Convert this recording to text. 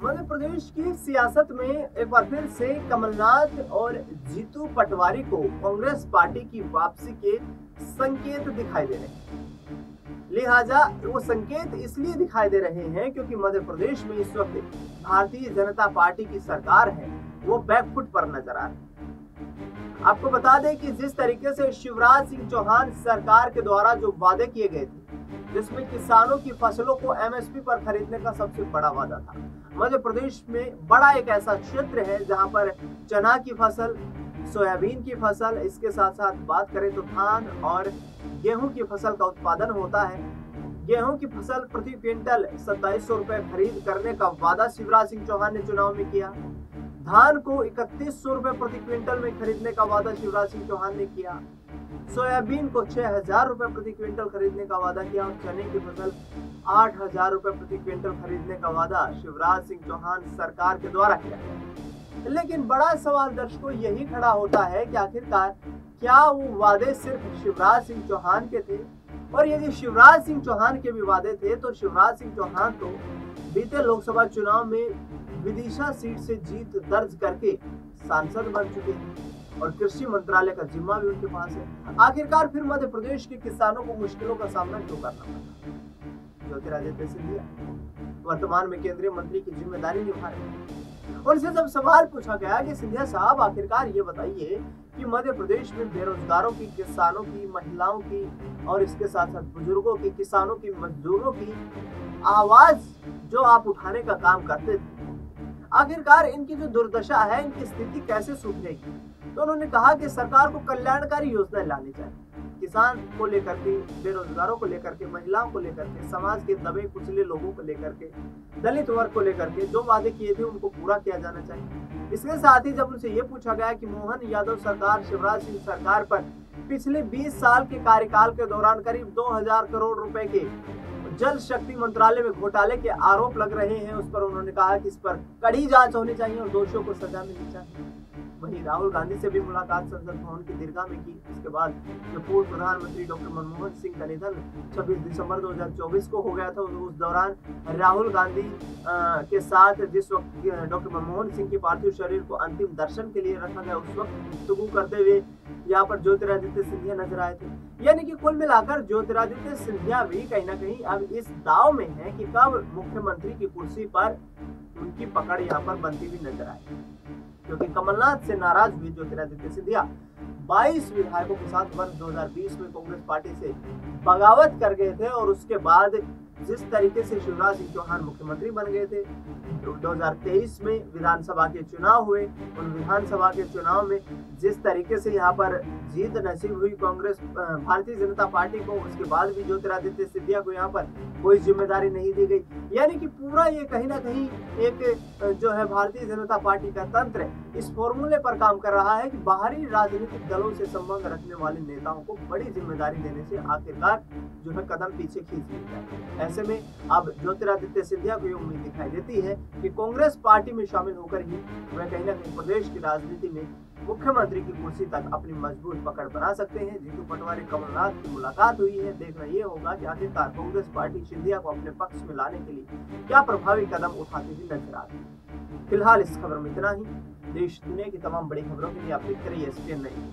मध्य प्रदेश की सियासत में एक बार फिर से कमलनाथ और जीतू पटवारी को कांग्रेस पार्टी की वापसी के संकेत दिखाई दे रहे हैं। लिहाजा वो संकेत इसलिए दिखाई दे रहे हैं क्योंकि मध्य प्रदेश में इस वक्त भारतीय जनता पार्टी की सरकार है वो बैकफुट पर नजर आ रही है। आपको बता दें कि जिस तरीके से शिवराज सिंह चौहान सरकार के द्वारा जो वादे किए गए थे, जिसमें किसानों की फसलों को एमएसपी पर खरीदने का सबसे बड़ा वादा था। मध्य प्रदेश में बड़ा एक ऐसा क्षेत्र है जहां पर चना की फसल, सोयाबीन की फसल, इसके साथ साथ बात करें तो धान और गेहूं की फसल का उत्पादन होता है। गेहूं की फसल प्रति क्विंटल 2700 रुपए खरीद करने का वादा शिवराज सिंह चौहान ने चुनाव में किया। धान को 3100 रुपए प्रति क्विंटल में खरीदने का वादा शिवराज सिंह चौहान ने किया। सोयाबीन को 6000 रुपए प्रति क्विंटल खरीदने का वादा किया और चने की फसल 8000 रुपए प्रति क्विंटल खरीदने का वादा शिवराज सिंह चौहान सरकार के द्वारा किया गया। लेकिन बड़ा सवाल दर्शकों यही खड़ा होता है कि आखिरकार क्या वो वादे सिर्फ शिवराज सिंह चौहान के थे? और यदि शिवराज सिंह चौहान के भी वादे थे तो शिवराज सिंह चौहान तो बीते लोकसभा चुनाव में विदिशा सीट से जीत दर्ज करके सांसद बन चुके हैं और कृषि मंत्रालय का जिम्मा भी उनके पास है। आखिरकार फिर मध्य प्रदेश के किसानों को मुश्किलों का सामना क्यों करना पड़ा? ज्योतिरादित्य सिंधिया वर्तमान में केंद्रीय मंत्री की जिम्मेदारी निभा रहे हैं। उनसे जब सवाल पूछा गया कि सिंधिया साहब आखिरकार ये बताइए कि मध्य प्रदेश में बेरोजगारों की, किसानों की, महिलाओं की और इसके साथ साथ बुजुर्गों की, किसानों की, मजदूरों की आवाज जो आप उठाने का काम करते थे, आखिरकार इनकी जो दुर्दशा है, इनकी स्थिति कैसे सुधरेगी? तो उन्होंने कहा कि सरकार को कल्याणकारी योजनाएं लानी चाहिए, किसान को लेकर के, बेरोजगारों को लेकर के, महिलाओं को लेकर के, समाज के दबे कुचले लोगों को लेकर के, दलित वर्ग को लेकर के जो वादे किए थे उनको पूरा किया जाना चाहिए। इसके साथ ही जब उनसे ये पूछा गया कि मोहन यादव सरकार, शिवराज सिंह सरकार पर पिछले 20 साल के कार्यकाल के दौरान करीब 2000 करोड़ रुपए के जल शक्ति मंत्रालय में घोटाले के आरोप लग रहे हैं, उस पर उन्होंने कहा कि इस पर कड़ी जांच होनी चाहिए और दोषियों को सजा मिलनी चाहिए। वहीं राहुल गांधी से भी मुलाकात संसद भवन की दीर्घा में की। इसके बाद जो पूर्व प्रधानमंत्री डॉक्टर मनमोहन सिंह का निधन 26 दिसंबर 2024 को हो गया था, उस दौरान राहुल गांधी के साथ जिस वक्त डॉक्टर मनमोहन सिंह के पार्थिव शरीर को अंतिम दर्शन के लिए रखा गया, उस वक्त गुफ्तगू करते हुए यहाँ पर ज्योतिरादित्य सिंधिया नजर आए थे। यानी कि कुल मिलाकर ज्योतिरादित्य सिंधिया भी कहीं ना कहीं अब इस दाव में है कि कब मुख्यमंत्री की कुर्सी पर उनकी पकड़ यहाँ पर बनती हुई नजर आए, क्योंकि कमलनाथ से नाराज हुए ज्योतिरादित्य सिंधिया 22 विधायकों के साथ वर्ष 2020 में कांग्रेस पार्टी से बगावत कर गए थे और उसके बाद जिस तरीके से शिवराज सिंह चौहान मुख्यमंत्री बन गए थे, 2023 में विधानसभा के चुनाव हुए, उन विधानसभा के चुनाव में जिस तरीके से यहाँ पर जीत नसीब हुई कांग्रेस भारतीय जनता पार्टी को, उसके बाद भी ज्योतिरादित्य सिंधिया को यहाँ पर कोई जिम्मेदारी नहीं दी गई। यानी कि पूरा ये कहीं ना कहीं एक जो है भारतीय जनता पार्टी का तंत्र इस फॉर्मूले पर काम कर रहा है कि बाहरी राजनीतिक दलों से संबंध रखने वाले नेताओं को बड़ी जिम्मेदारी देने से आखिरकार जो है कदम पीछे खींच लिया जाए। ऐसे में अब ज्योतिरादित्य सिंधिया को ये उम्मीद दिखाई देती है कि कांग्रेस पार्टी में शामिल होकर ही वह कहीं ना कहीं प्रदेश की राजनीति में मुख्यमंत्री की कुर्सी तक अपनी मजबूत पकड़ बना सकते हैं। जीतू पटवारी कमलनाथ की मुलाकात हुई है, देखना ये होगा कि आखिरकार कांग्रेस पार्टी सिंधिया को अपने पक्ष में लाने के लिए क्या प्रभावी कदम उठाती हुई नजर आती है। फिलहाल इस खबर में इतना ही। देश दुनिया की तमाम बड़ी खबरों के लिए आप देखते रहिए STN9।